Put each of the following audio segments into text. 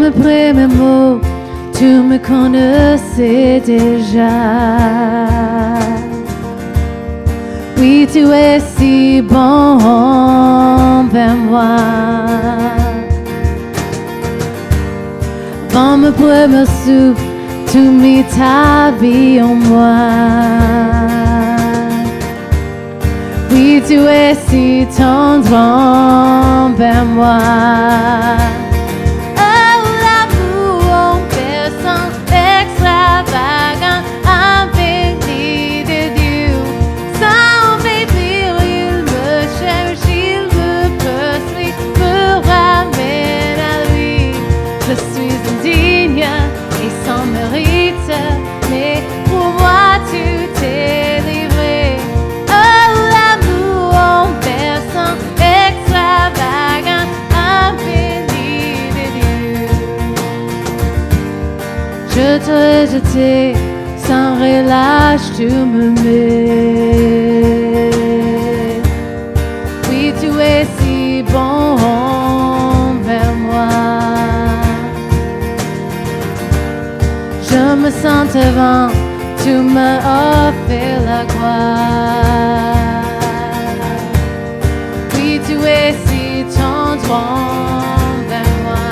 mes premiers mots, tu me connaissais déjà. Oui, tu es si bon envers moi. Avant mes premiers souffles, tu mis ta vie en moi. Oui, tu es si tendre envers moi. Oh, l'amour en personne extravagant, infini de Dieu. Sans mépris, il me cherche, il me poursuit, me ramène à lui. Je suis indigne et sans mérite, mais pour moi tu t'es livré. Oh, l'amour en personne extravagant, infini de Dieu. Je t'ai jeté sans relâche, tu me mets. Oui, tu es si bon envers moi. Je me sens devant, tu m'as offert la gloire. Oui, tu es si tendre envers moi.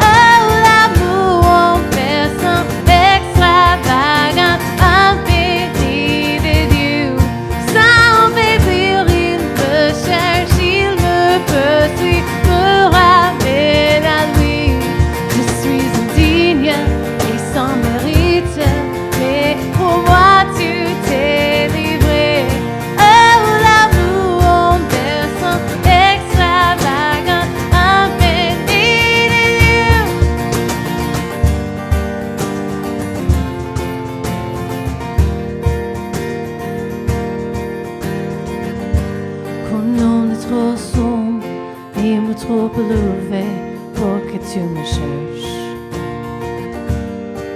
Oh, l'amour en personne extravagant, infini de Dieu. Sans mépris, il me cherche, il me poursuit, me ramène à lui. Je suis indigne et sans mérite, mais pour moi tu t'es livré. Oh, l'amour en personne extravagant, infini de Dieu. Quand l'on est trop sombre et me trop élevé pour que tu me cherches.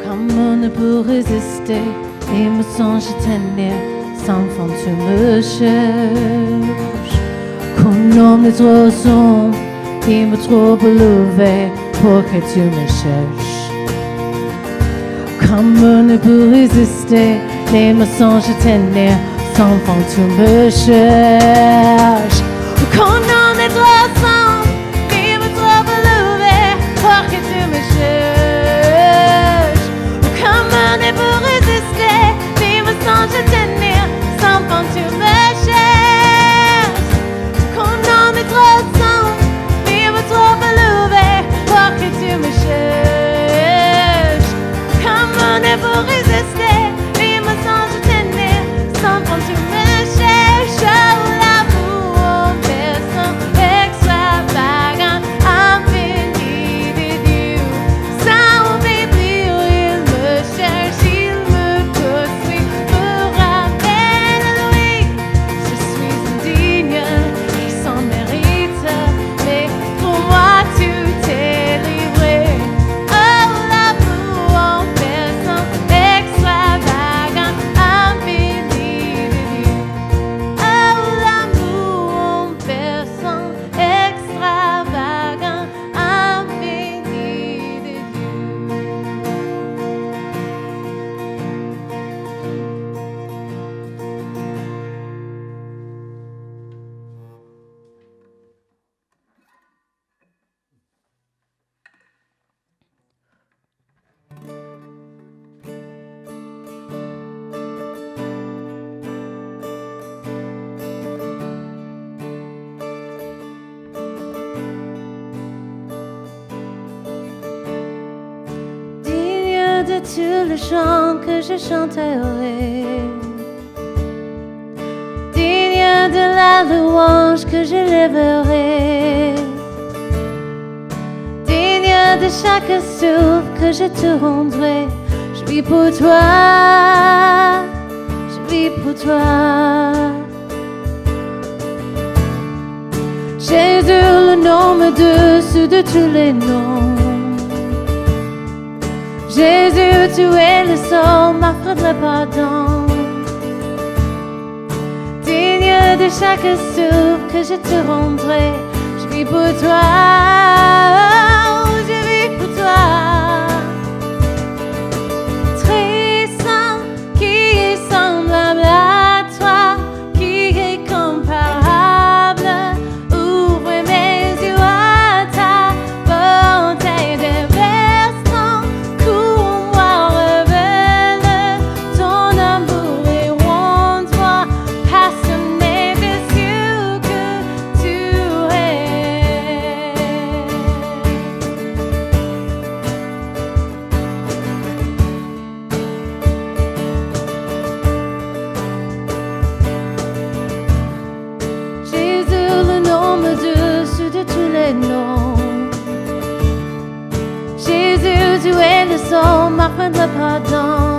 Comment ne peut résister et me songe tenir sans fond tu me cherches. Quand l'homme est trop sombre et me trop élevé pour que tu me cherches. Comment ne peut résister et me songe tenir sans fond tu me cherches. Quand l'homme est trop sombre et me trop élevé pour que tu me cherches. Comment ne peut résister, ni me songe tenir, sans fond tu me cherches. Quand l'homme est trop sombre, ni me trop élevé, pour que tu me cherches. Comment ne peut résister, ni me songe tenir, sans fond tu me cherches. Oh, l'amour en personne extravagant, infini de Dieu. Sans mépris, il me cherche, il me poursuit, me ramène à lui. Je suis indigne et sans mérite, mais pour moi tu t'es livré. Oh, l'amour en personne extravagant, infini de Dieu. Oh, l'amour en personne extravagant, infini de Dieu. Digne de tous les chants que je chanterai, digne de la louange que je lèverai, digne de chaque souffle que je te rendrai. Je vis pour toi, je vis pour toi. Jésus, le nom au-dessus de tous les noms. Jésus, tu es le seul, m'offre le pardon. Digne de chaque souffle que je te rendrai, je vis pour toi. m'offre le pardon.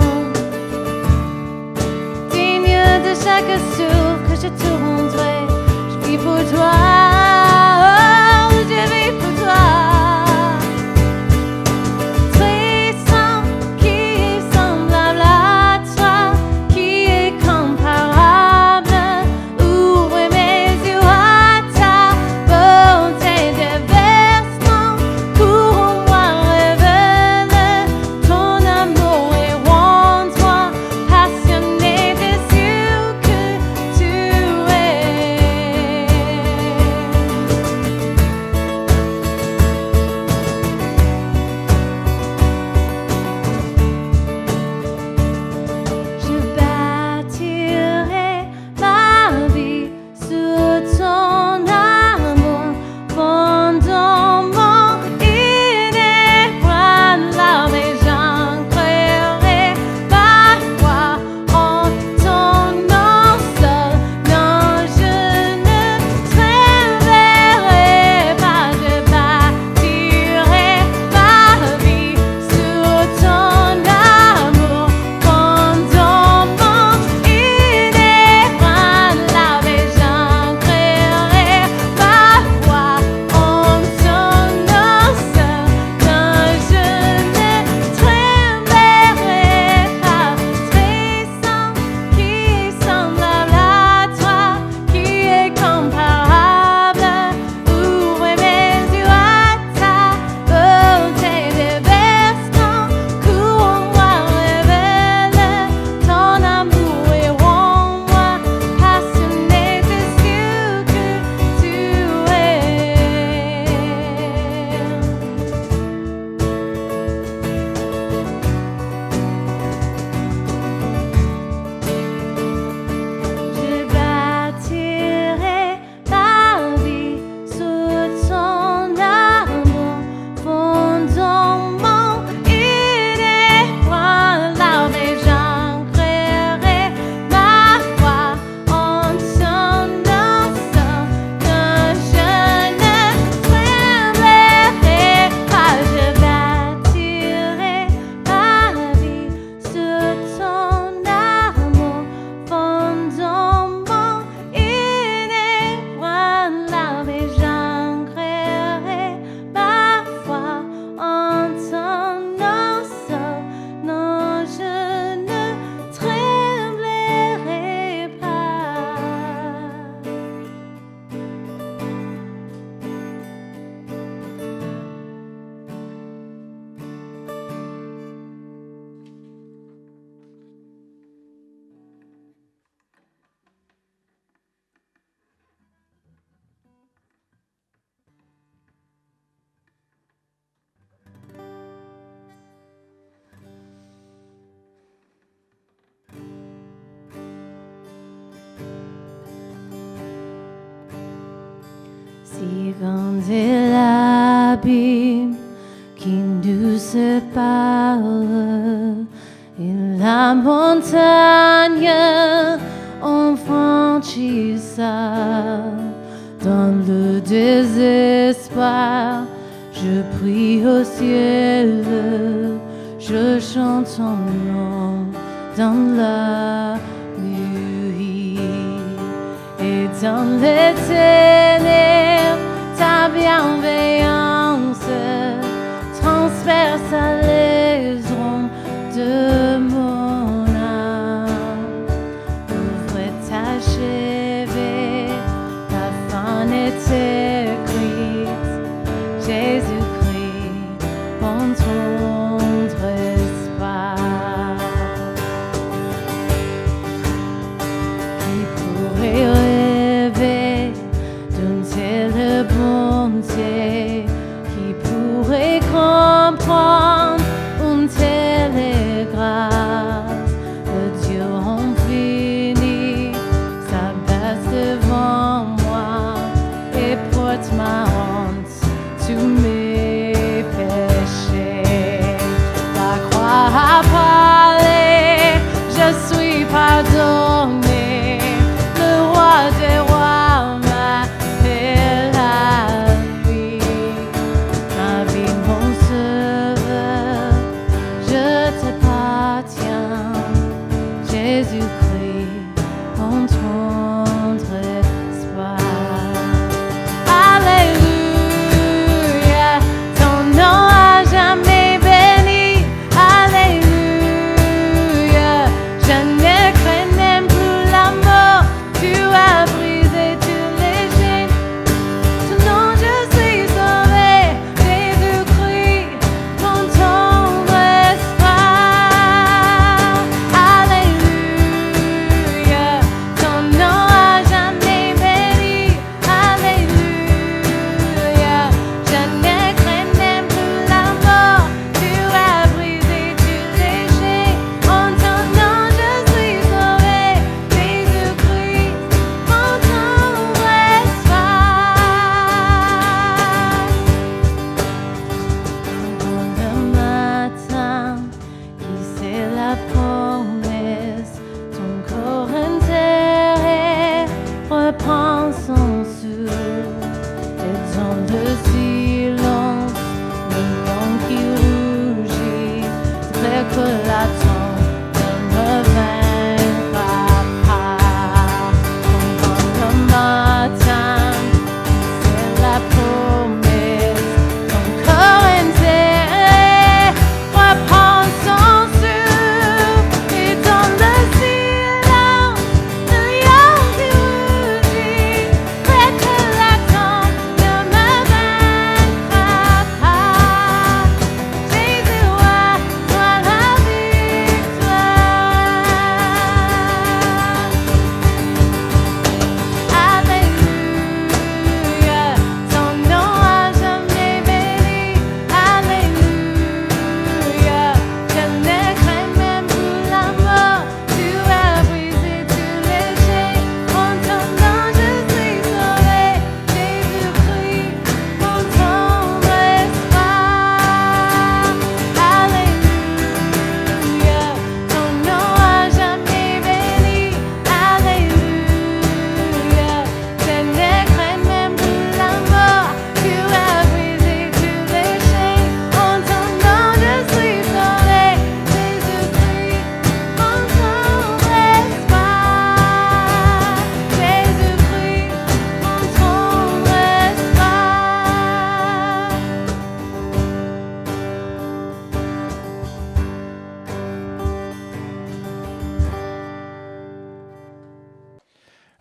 Digne de chaque souffle que je te rendrai, je vis pour toi, oh, je vis pour toi. Si grand est l'abîme qui nous sépare et la montagne on franchit ça. Dans le désespoir, je prie au ciel, je chante ton nom dans la nuit et dans les ténèbres. Ta bienveillance transperce les ombres de mon âme. Ouvre ta cheville, ta fin est écrite. Jésus-Christ, en ton espoir. Qui pourrait rêver d'une telle bonté, qui pourrait comprendre une telle grâce. Le Dieu infini s'abaisse devant moi et porte ma honte, tous mes péchés. La croix a parlé, je suis pardonné. Le roi des rois m'a fait la vie, mon sauveur,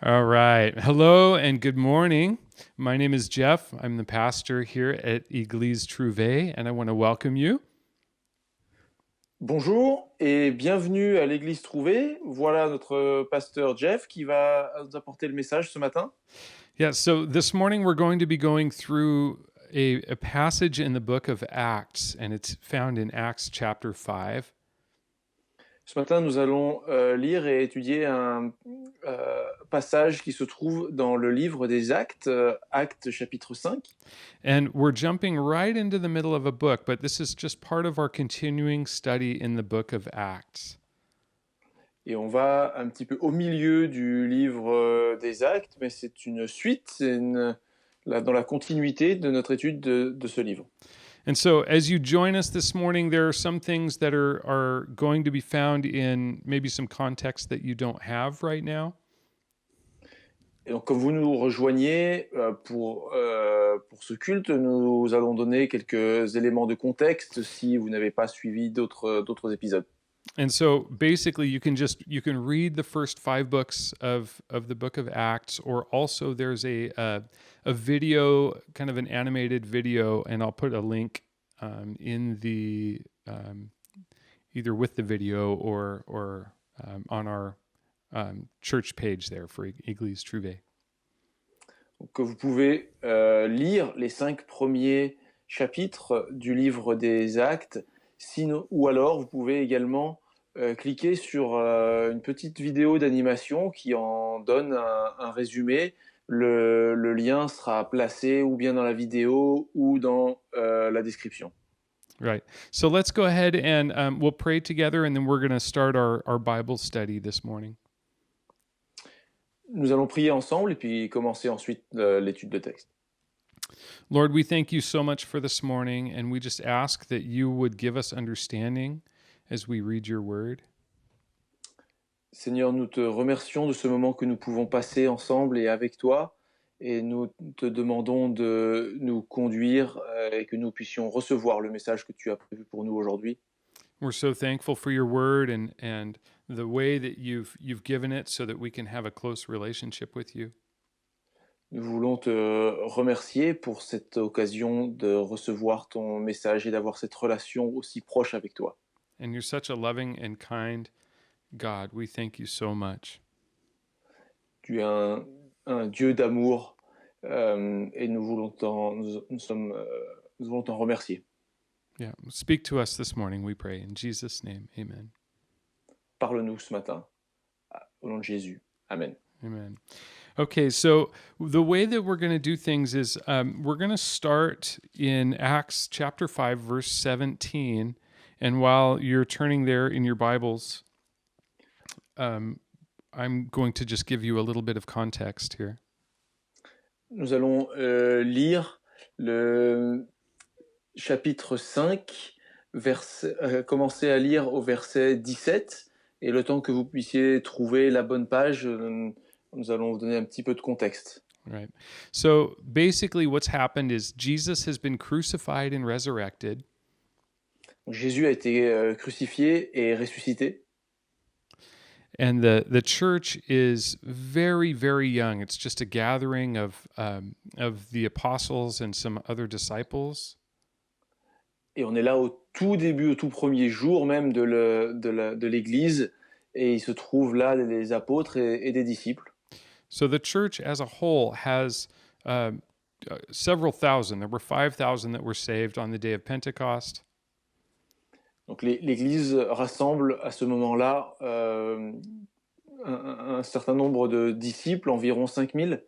All right. Hello and good morning. My name is Jeff. I'm the pastor here at Église Trouvé, and I want to welcome you. Bonjour et bienvenue à l'Église Trouvée. Voilà notre pasteur Jeff qui va nous apporter le message ce matin. Yeah, so this morning we're going to be going through a passage in the book of Acts, and it's found in Acts chapter 5. Ce matin, nous allons lire et étudier un passage qui se trouve dans le livre des Actes, Actes chapitre 5. And we're jumping right into the middle of a book, but this is just part of our continuing study in the book of Acts. Et on va un petit peu au milieu du livre des Actes, mais c'est une suite, dans la continuité de notre étude de ce livre. And so, as you join us this morning, there are some things that are going to be found in maybe some context that you don't have right now. Et donc, comme vous nous rejoignez pour ce culte, nous allons donner quelques éléments de contexte si vous n'avez pas suivi d'autres épisodes. And so, basically, you can read the first 5 books of the book of Acts, or also there's a video, kind of an animated video, and I'll put a link in the either with the video or on our church page there for Église Trouvé. Donc, vous pouvez lire les 5 premiers chapitres du livre des Actes, ou alors vous pouvez également cliquer sur une petite vidéo d'animation qui en donne un résumé. Le lien sera placé ou bien dans la vidéo ou dans la description. Right. So let's go ahead and we'll pray together, and then we're going to start our Bible study this morning. Nous allons prier ensemble et puis commencer ensuite l'étude de texte. Lord, we thank you so much for this morning, and we just ask that you would give us understanding as we read your word. Seigneur, nous te remercions de ce moment que nous pouvons passer ensemble et avec toi, et nous te demandons de nous conduire et que nous puissions recevoir le message que tu as prévu pour nous aujourd'hui. We're so thankful for your word and the way that you've given it so that we can have a close relationship with you. Nous voulons te remercier pour cette occasion de recevoir ton message et d'avoir cette relation aussi proche avec toi. And you're such a loving and kind God. We thank you so much. Tu es un Dieu d'amour et nous voulons t'en remercier. Yeah, speak to us this morning, we pray. In Jesus' name, amen. Parle-nous ce matin, au nom de Jésus. Amen. Amen. Okay, so the way that we're going to do things is we're going to start in Acts chapter 5, verse 17. And while you're turning there in your Bibles, I'm going to just give you a little bit of context here. Nous allons lire le chapitre 5, commencer à lire au verset 17. Et le temps que vous puissiez trouver la bonne page, nous allons vous donner un petit peu de contexte. Right. So basically what's happened is Jesus has been crucified and resurrected. Jésus a été crucifié et ressuscité. And the church is very, very young. It's just a gathering of the apostles and some other disciples. Et on est là au tout début, au tout premier jour même de l'Église. Et il se trouve là des apôtres et des disciples. So the church as a whole has several thousand. There were 5,000 that were saved on the day of Pentecost. Donc l'Église rassemble à ce moment-là un certain nombre de disciples, environ 5,000.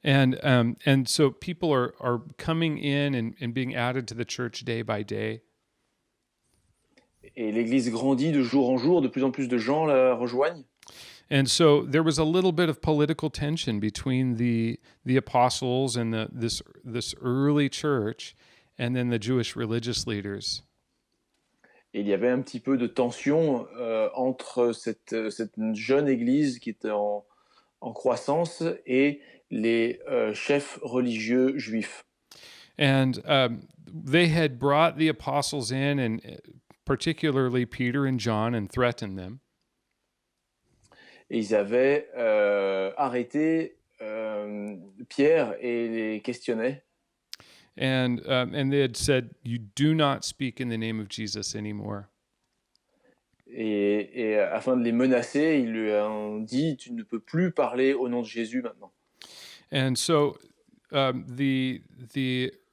And so people are coming in and being added to the church day by day. Et l'Église grandit de jour en jour, de plus en plus de gens la rejoignent. And so there was a little bit of political tension between the apostles and this early church, and then the Jewish religious leaders. Et il y avait un petit peu de tension entre cette jeune église qui était en croissance et les chefs religieux juifs. And they had brought the apostles in, and particularly Peter and John, and threatened them. et ils avaient arrêté Pierre et les questionnaient. And they had said, "You do not speak in the name of Jesus anymore." Et afin de les menacer, ils lui ont dit, tu ne peux plus parler au nom de Jésus maintenant. And so the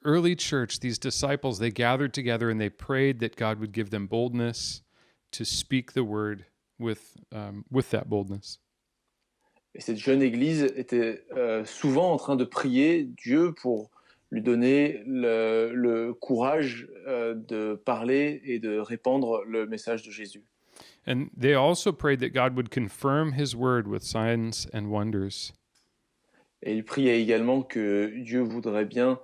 early church, these disciples, they gathered together and they prayed that God would give them boldness to speak the word with that boldness. Et cette jeune église était souvent en train de prier Dieu pour lui donner le courage de parler et de répandre le message de Jésus. And they also prayed that God would confirm his word with signs and wonders. Et il priait également que Dieu voudrait bien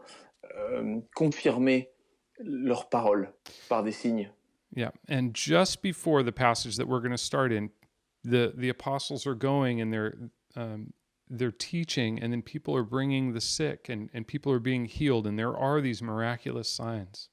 confirmer leurs paroles par des signes. Yeah. And just before the passage that we're going to start in, the apostles are going and they're teaching, and then people are bringing the sick and people are being healed, and there are these miraculous signs.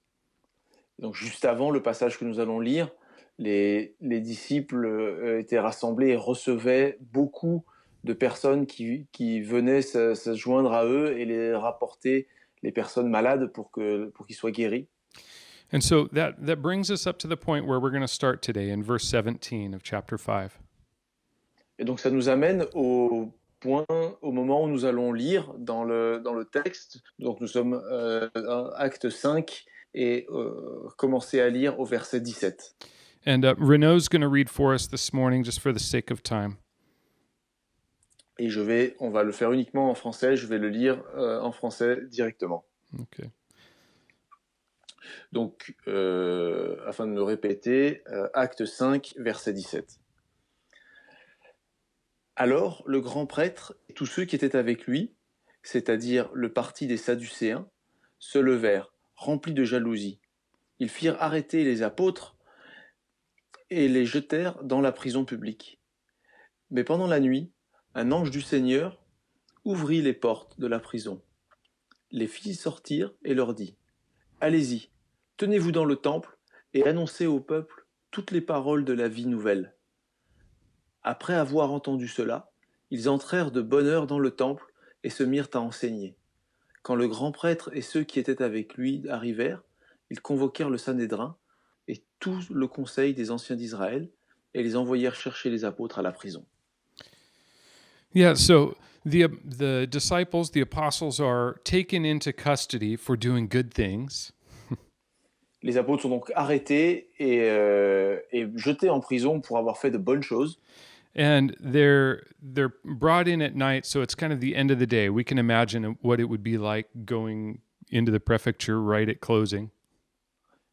Donc juste avant le passage que nous allons lire, les disciples étaient rassemblés et recevaient beaucoup de personnes qui venaient se joindre à eux et les rapporter les personnes malades pour qu'ils soient guéris. And so that brings us up to the point where we're going to start today in verse 17 of chapter 5. Et donc ça nous amène au moment où nous allons lire dans le texte. Donc nous sommes acte 5 et commencer à lire au verset 17. And Renaud's going to read for us this morning just for the sake of time. Et on va le faire uniquement en français, je vais le lire en français directement. Okay. Donc, afin de me répéter, acte 5, verset 17. Alors, le grand prêtre et tous ceux qui étaient avec lui, c'est-à-dire le parti des Sadducéens, se levèrent, remplis de jalousie. Ils firent arrêter les apôtres et les jetèrent dans la prison publique. Mais pendant la nuit, un ange du Seigneur ouvrit les portes de la prison, les fit sortir et leur dit : « Allez-y, tenez-vous dans le temple et annoncez au peuple toutes les paroles de la vie nouvelle. » Après avoir entendu cela, ils entrèrent de bonne heure dans le temple et se mirent à enseigner. Quand le grand prêtre et ceux qui étaient avec lui arrivèrent, ils convoquèrent le Sanhédrin et tout le conseil des anciens d'Israël et les envoyèrent chercher les apôtres à la prison. Yeah, so the disciples, the apostles, are taken into custody for doing good things. Les apôtres sont donc arrêtés et jetés en prison pour avoir fait de bonnes choses. And they're brought in at night, so it's kind of the end of the day. We can imagine what it would be like going into the prefecture right at closing.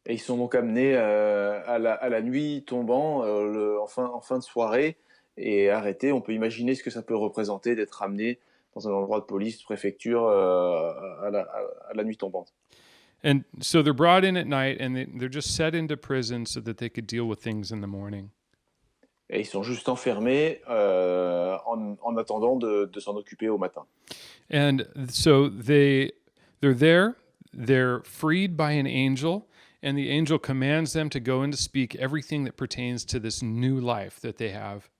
Et ils sont donc amenés à la nuit tombant, en fin de soirée, et arrêtés. On peut imaginer ce que ça peut représenter d'être amené dans un endroit de police, préfecture, à la nuit tombante. And so they're brought in at night, and they're just set into prison so that they could deal with things in the morning. Et ils sont juste enfermés en attendant de s'en occuper au matin. And so they're there, they're freed by an angel, and the angel commands them to go and to speak everything that pertains to this new life that they have.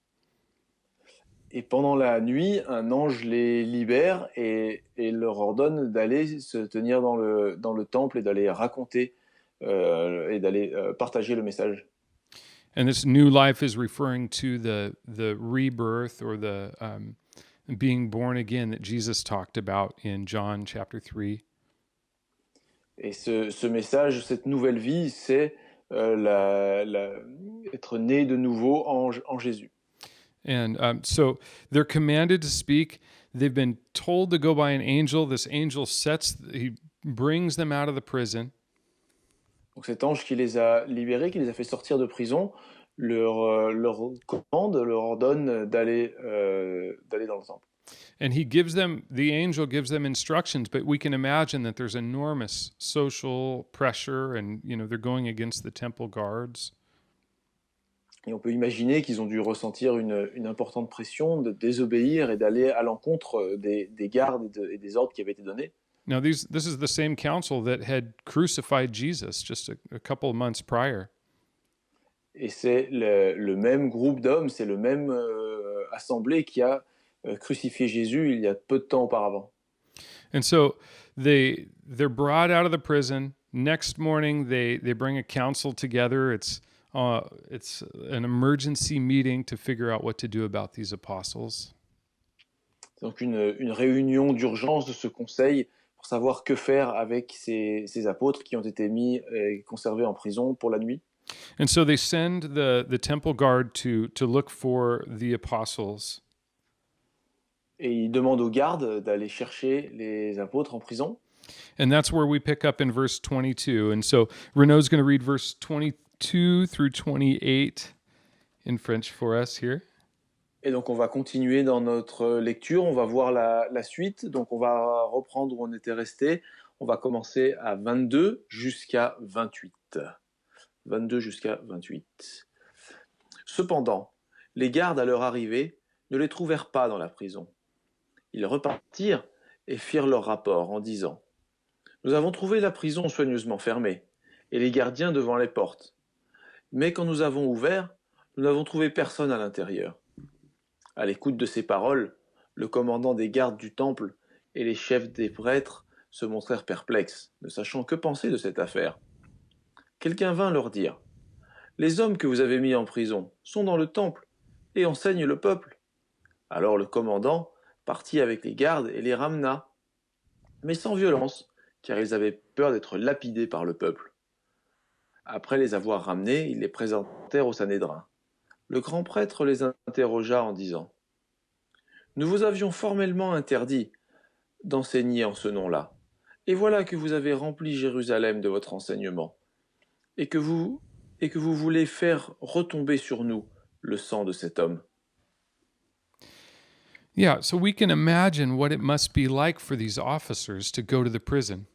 Et pendant la nuit, un ange les libère et leur ordonne d'aller se tenir dans le temple et d'aller raconter et d'aller partager le message. And this new life is referring to the rebirth or the being born again that Jesus talked about in John chapter 3. Et ce message, cette nouvelle vie, c'est être né de nouveau en Jésus. And so they're commanded to speak. They've been told to go by an angel. This angel he brings them out of the prison. Donc cet ange qui les a libérés, qui les a fait sortir de prison, leur commande, leur ordonne d'aller dans le temple. And the angel gives them instructions, but we can imagine that there's enormous social pressure and, they're going against the temple guards. Et on peut imaginer qu'ils ont dû ressentir une importante pression de désobéir et d'aller à l'encontre des gardes et des ordres qui avaient été donnés. Now, this is the same council that had crucified Jesus just a couple of months prior. Et c'est le même groupe d'hommes, c'est le même assemblée qui a crucifié Jésus il y a peu de temps auparavant. And so they're brought out of the prison. Next morning, they bring a council together. It's an emergency meeting to figure out what to do about these apostles. C'est donc une réunion d'urgence de ce conseil pour savoir que faire avec ces apôtres qui ont été mis et conservés en prison pour la nuit. And so they send the temple guard to look for the apostles. Et ils demandent aux gardes d'aller chercher les apôtres en prison. And that's where we pick up in verse 22. And so Renaud's going to read verse 22 through 28 in French for us here. Et donc on va continuer dans notre lecture, on va voir la suite. Donc on va reprendre où on était resté. On va commencer à 22 jusqu'à 28. 22 jusqu'à 28. Cependant, les gardes à leur arrivée ne les trouvèrent pas dans la prison. Ils repartirent et firent leur rapport en disant : « Nous avons trouvé la prison soigneusement fermée et les gardiens devant les portes. Mais quand nous avons ouvert, nous n'avons trouvé personne à l'intérieur. » À l'écoute de ces paroles, le commandant des gardes du temple et les chefs des prêtres se montrèrent perplexes, ne sachant que penser de cette affaire. Quelqu'un vint leur dire : « Les hommes que vous avez mis en prison sont dans le temple et enseignent le peuple. » Alors le commandant partit avec les gardes et les ramena, mais sans violence, car ils avaient peur d'être lapidés par le peuple. Après les avoir ramenés, ils les présentèrent au Sanhédrin. Le grand prêtre les interrogea en disant : « Nous vous avions formellement interdit d'enseigner en ce nom-là, et voilà que vous avez rempli Jérusalem de votre enseignement, et que vous voulez faire retomber sur nous le sang de cet homme. » Yeah, so we can imagine what it must be like for these officers to go to the prison.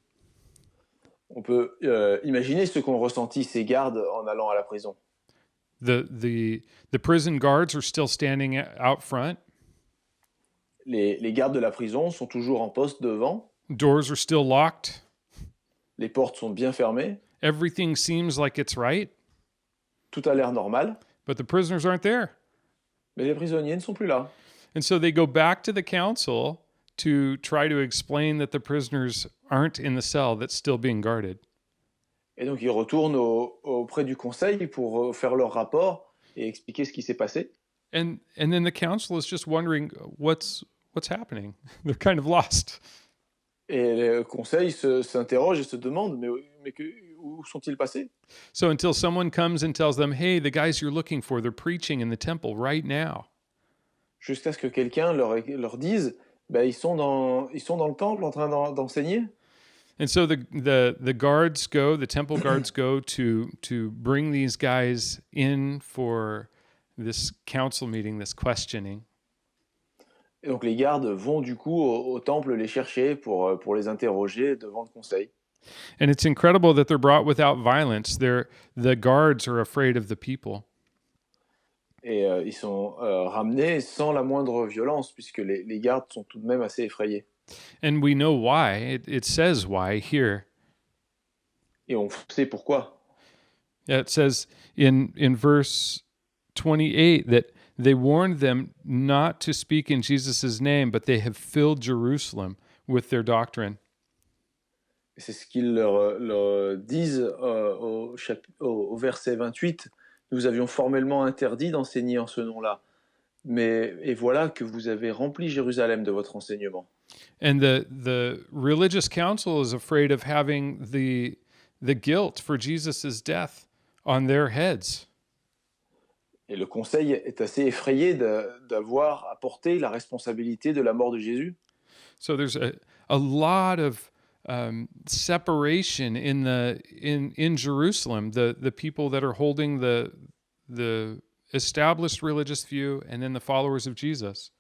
On peut imaginer ce qu'ont ressenti ces gardes en allant à la prison. The prison guards are still standing out front. Les gardes de la prison sont toujours en poste devant. Doors are still locked. Les portes sont bien fermées. Everything seems like it's right, Tout a l'air normal, but the prisoners aren't there. mais les prisonniers ne sont plus là. And so they go back to the council to try to explain that the prisoners aren't in the cell that's still being guarded. Et donc ils retournent auprès du conseil pour faire leur rapport et expliquer ce qui s'est passé. And then the council is just wondering what's happening. They're kind of lost. Et le conseil s'interroge et se demande, où sont-ils passés? So until someone comes and tells them, hey, the guys you're looking for, they're preaching in the temple right now. Jusqu'à ce que quelqu'un leur dise, ils sont dans le temple en train d'enseigner. And so the guards go, the temple guards go to bring these guys in for this council meeting, this questioning. Et donc les gardes vont du coup au temple les chercher pour les interroger devant le conseil. And it's incredible that they're brought without violence. The guards are afraid of the people. Et ils sont ramenés sans la moindre violence, puisque les gardes sont tout de même assez effrayés. And we know why. It says why here. Et on sait pourquoi. It says in verse 28 that they warned them not to speak in Jesus' name, but they have filled Jerusalem with their doctrine. Et c'est ce qu'ils leur disent au verset 28. Nous avions formellement interdit d'enseigner en ce nom-là. Et voilà que vous avez rempli Jérusalem de votre enseignement. And the religious council is afraid of having the guilt for Jesus' death on their heads. Et le conseil est assez effrayé d'avoir à porter la responsabilité de la mort de Jésus. So there's a lot of separation in Jerusalem. The people that are holding the established religious view, and then the followers of Jesus.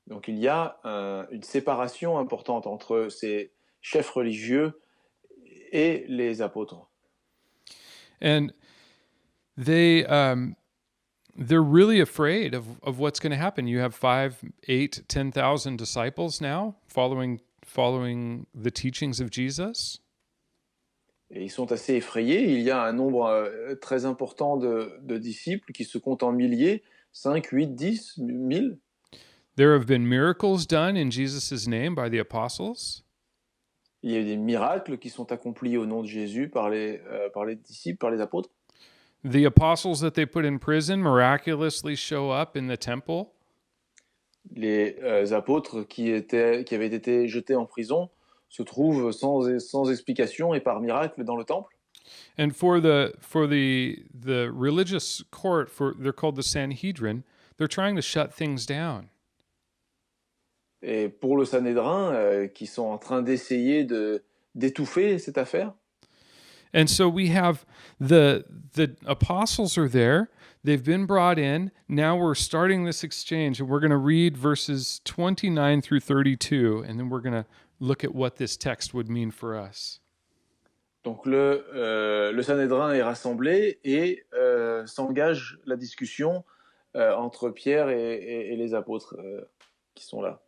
Donc il y a une séparation importante entre ces chefs religieux et les apôtres. And they're really afraid of what's going to happen. You have 5, 8, 10,000 disciples now following the teachings of Jesus. Et ils sont assez effrayés. Il y a un nombre très important de disciples qui se comptent en milliers, 5, 8, 10, 1000. There have been miracles done in Jesus' name by the apostles. Il y a eu des miracles qui sont accomplis au nom de Jésus par les disciples, par les apôtres. The apostles that they put in prison miraculously show up in the temple. Les apôtres qui avaient été jetés en prison se trouvent sans explication et par miracle dans le temple. And for the religious court, they're called the Sanhedrin, they're trying to shut things down. Et pour le Sanhédrin, qui sont en train d'essayer d'étouffer cette affaire. And so we have the apostles are there. They've been brought in. Now we're starting this exchange, and we're going to read verses 29 through 32, and then we're going to look at what this text would mean for us. Donc le Sanhédrin est rassemblé et s'engage la discussion entre Pierre et les apôtres qui sont là.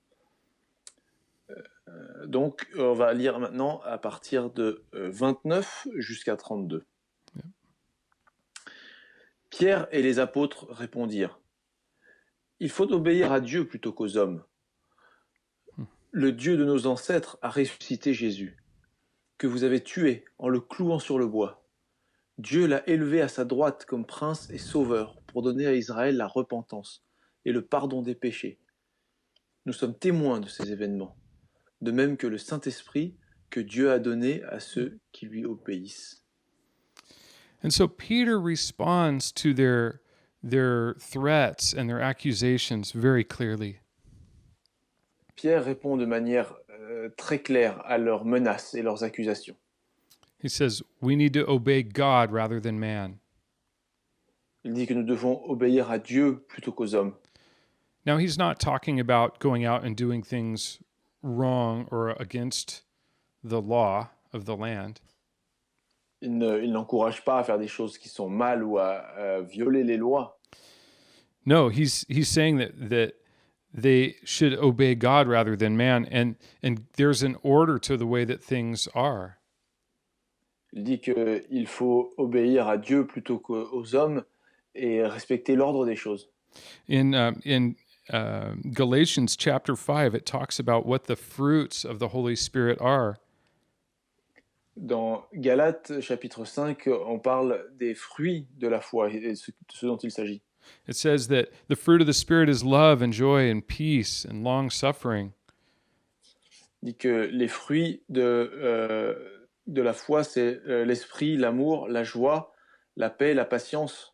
Donc on va lire maintenant à partir de 29 jusqu'à 32. Yeah. Pierre et les apôtres répondirent : « Il faut obéir à Dieu plutôt qu'aux hommes. Le Dieu de nos ancêtres a ressuscité Jésus, que vous avez tué en le clouant sur le bois. Dieu l'a élevé à sa droite comme prince et sauveur pour donner à Israël la repentance et le pardon des péchés. Nous sommes témoins de ces événements, de même que le Saint-Esprit que Dieu a donné à ceux qui lui obéissent. » And so Peter responds to their threats and their accusations very clearly. Pierre répond de manière très claire à leurs menaces et leurs accusations. He says, we need to obey God rather than man. Il dit que nous devons obéir à Dieu plutôt qu'aux hommes. Now, he's not talking about going out and doing things wrong or against the law of the land. Il n'encourage pas à faire des choses qui sont mal ou à violer les lois. No, he's saying that they should obey God rather than man, and there's an order to the way that things are. Il dit qu'il faut obéir à Dieu plutôt qu'aux hommes et respecter l'ordre des choses. In Galatians chapter 5, it talks about what the fruits of the Holy Spirit are. Dans Galates chapitre 5, on parle des fruits de la foi et ce dont il s'agit. It says that the fruit of the Spirit is love and joy and peace and long-suffering. Il dit que les fruits de la foi, c'est l'esprit, l'amour, la joie, la paix, la patience.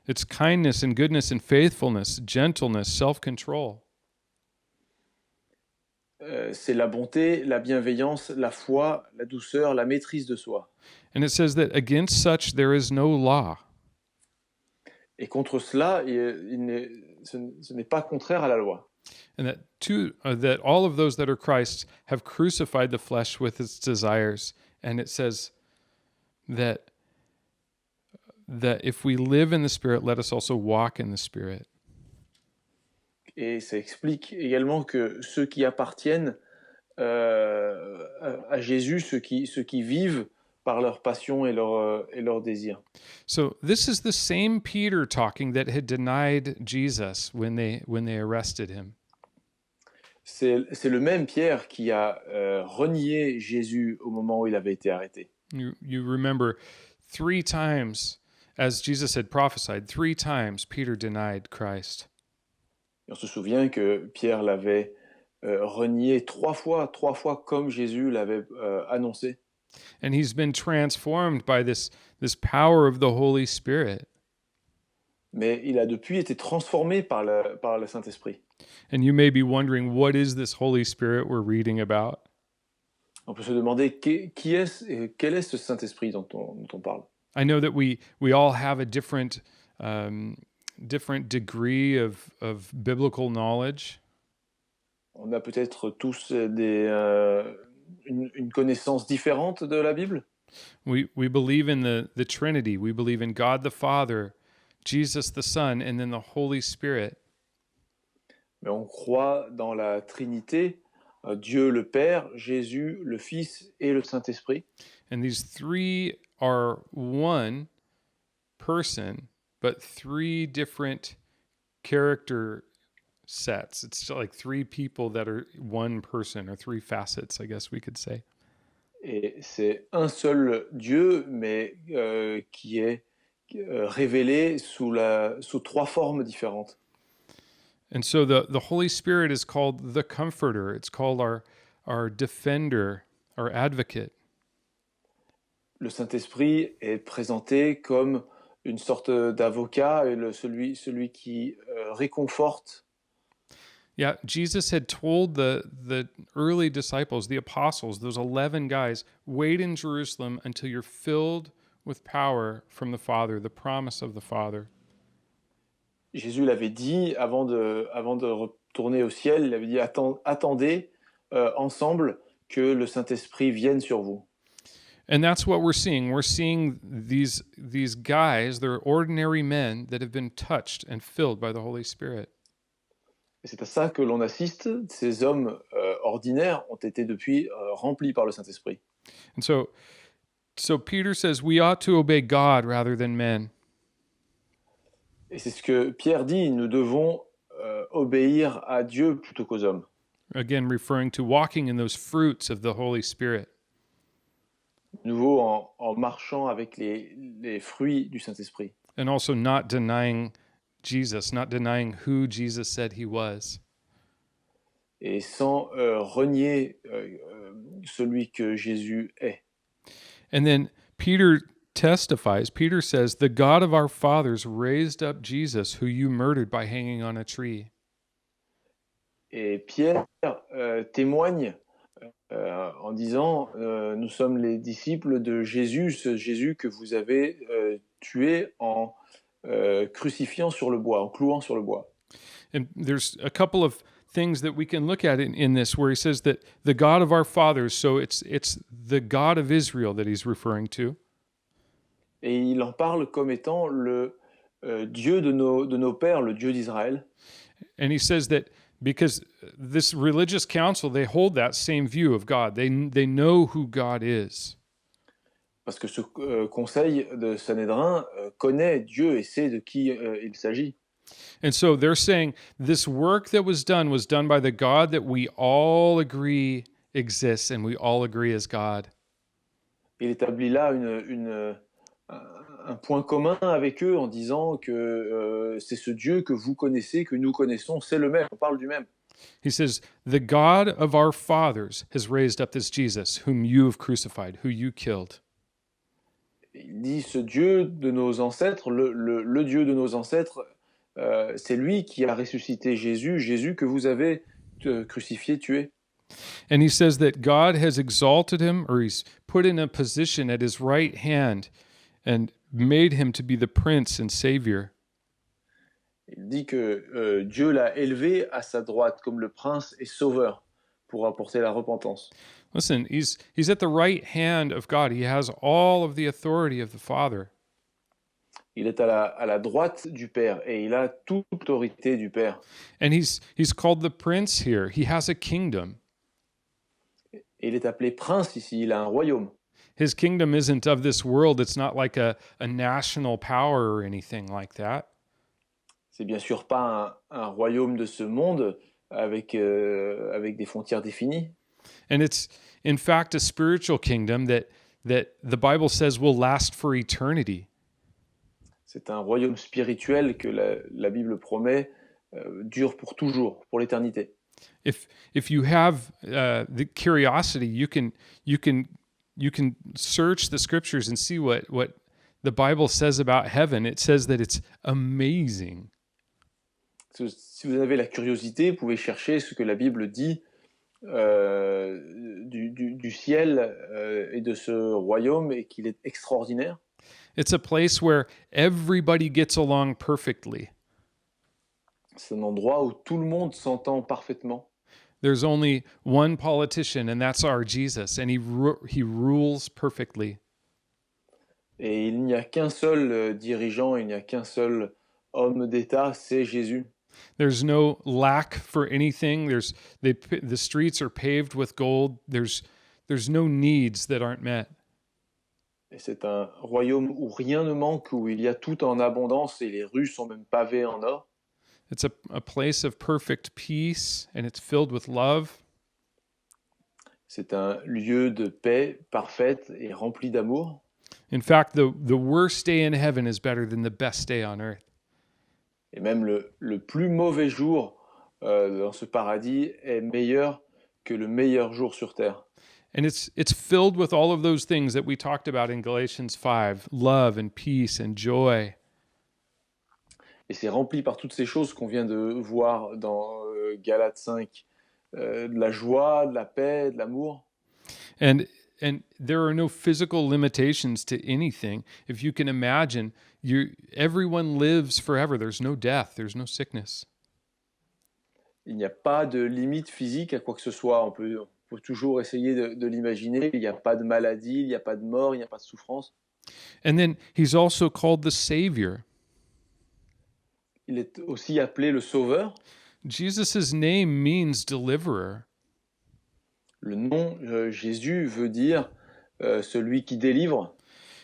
It's kindness and goodness and faithfulness, gentleness, self-control. C'est la bonté, la bienveillance, la foi, la douceur, la maîtrise de soi. And it says that against such there is no law. Et contre cela, ce n'est pas contraire à la loi. And that all of those that are Christ have crucified the flesh with its desires. And it says that if we live in the Spirit, let us also walk in the Spirit. Et ça explique également que ceux qui appartiennent à Jésus, ceux qui vivent par leur passion et leur désir. So this is the same Peter talking that had denied Jesus when they arrested him. C'est le même Pierre qui a renié Jésus au moment où il avait été arrêté. You remember 3 times, as Jesus had prophesied, 3 times Peter denied Christ. Et on se souvient que Pierre l'avait renié 3 fois comme Jésus l'avait annoncé. And he's been transformed by this power of the Holy Spirit. Mais il a depuis été transformé par le Saint-Esprit. And you may be wondering, what is this Holy Spirit we're reading about? On peut se demander quel est ce Saint-Esprit dont on parle. I know that we all have a different degree of biblical knowledge. On a peut-être tous une connaissance différente de la Bible. We believe in the Trinity. We believe in God the Father, Jesus the Son, and then the Holy Spirit. Mais on croit dans la Trinité Dieu le Père, Jésus le Fils et le Saint-Esprit. And these three are one person, but three different character sets. It's like three people that are one person, or three facets, I guess we could say. Et c'est un seul Dieu, mais qui est révélé sous trois formes différentes. And so the Holy Spirit is called the Comforter. It's called our defender, our advocate. Le Saint-Esprit est présenté comme une sorte d'avocat et celui qui réconforte. Yeah, Jesus had told the early disciples, the apostles, those 11 guys, wait in Jerusalem until you're filled with power from the Father, the promise of the Father. Jésus l'avait dit avant de retourner au ciel, il avait dit attendez ensemble que le Saint-Esprit vienne sur vous. And that's what we're seeing. We're seeing these guys, they're ordinary men that have been touched and filled by the Holy Spirit. Et c'est à ça que l'on assiste. Ces hommes ordinaires ont été depuis remplis par le Saint-Esprit. And so Peter says we ought to obey God rather than men. Et c'est ce que Pierre dit, nous devons obéir à Dieu plutôt qu'aux hommes. Again, referring to walking in those fruits of the Holy Spirit. De nouveau en marchant avec les fruits du Saint-Esprit. And also not denying Jesus, not denying who Jesus said he was. Et sans renier celui que Jésus est. And then Peter testifies, Peter says, the God of our fathers raised up Jesus, who you murdered by hanging on a tree. Et Pierre témoigne en disant nous sommes les disciples de Jésus, ce Jésus que vous avez tué en crucifiant sur le bois, en clouant sur le bois. And there's a couple of things that we can look at in this where he says that the God of our fathers, so it's the God of Israel that he's referring to. Et il en parle comme étant le Dieu de nos pères, le Dieu d'Israël. And he says that because this religious council, they hold that same view of God. They know who God is. Parce que ce conseil de Sanhédrin connaît Dieu et sait de qui il s'agit. And so they're saying this work that was done by the God that we all agree exists and we all agree is God. Il établit là un point commun avec eux en disant que c'est ce Dieu que vous connaissez, que nous connaissons, c'est le même, on parle du même. He says, the God of our fathers has raised up this Jesus, whom you have crucified, who you killed. Il dit ce Dieu de nos ancêtres, le Dieu de nos ancêtres, c'est lui qui a ressuscité Jésus que vous avez crucifié, tué. And he says that God has exalted him, or he's put in a position at his right hand and made him to be the prince and savior. Il dit que Dieu l'a élevé à sa droite comme le prince et sauveur pour apporter la repentance. Listen, he's at the right hand of God. He has all of the authority of the Father. Il est à la droite du Père et il a toute l'autorité du Père. And he's called the prince here. He has a kingdom. Et il est appelé prince ici, il a un royaume. His kingdom isn't of this world. It's not like a national power or anything like that. C'est bien sûr pas un royaume de ce monde avec des frontières définies. And it's in fact a spiritual kingdom that the Bible says will last for eternity. C'est un royaume spirituel que la Bible promet dure pour toujours, pour l'éternité. If you have the curiosity, you can search the scriptures and see what the Bible says about heaven. It says that it's amazing. Si vous avez la curiosité, vous pouvez chercher ce que la Bible dit du ciel et de ce royaume et qu'il est extraordinaire. It's a place where everybody gets along perfectly. C'est un endroit où tout le monde s'entend parfaitement. There's only one politician, and that's our Jesus, and he rules perfectly. Et il n'y a qu'un seul dirigeant, il n'y a qu'un seul homme d'État, c'est Jésus. There's no lack for anything. The streets are paved with gold. There's no needs that aren't met. Et c'est un royaume où rien ne manque, où il y a tout en abondance et les rues sont même pavées en or. It's a place of perfect peace, and it's filled with love. C'est un lieu de paix parfaite et rempli d'amour. In fact, the worst day in heaven is better than the best day on earth. Et même le plus mauvais jour dans ce paradis est meilleur que le meilleur jour sur terre. And it's filled with all of those things that we talked about in Galatians 5, love and peace and joy. Et c'est rempli par toutes ces choses qu'on vient de voir dans Galates 5, de la joie, de la paix, de l'amour. And there are no physical limitations to anything. If you can imagine, everyone lives forever. There's no death, there's no sickness. Il n'y a pas de limite physique à quoi que ce soit. On peut toujours essayer de l'imaginer. Il n'y a pas de maladie, il n'y a pas de mort, il n'y a pas de souffrance. And then he's also called the Savior. Il est aussi appelé le Sauveur. Jesus' name means deliverer. Le nom Jésus veut dire celui qui délivre.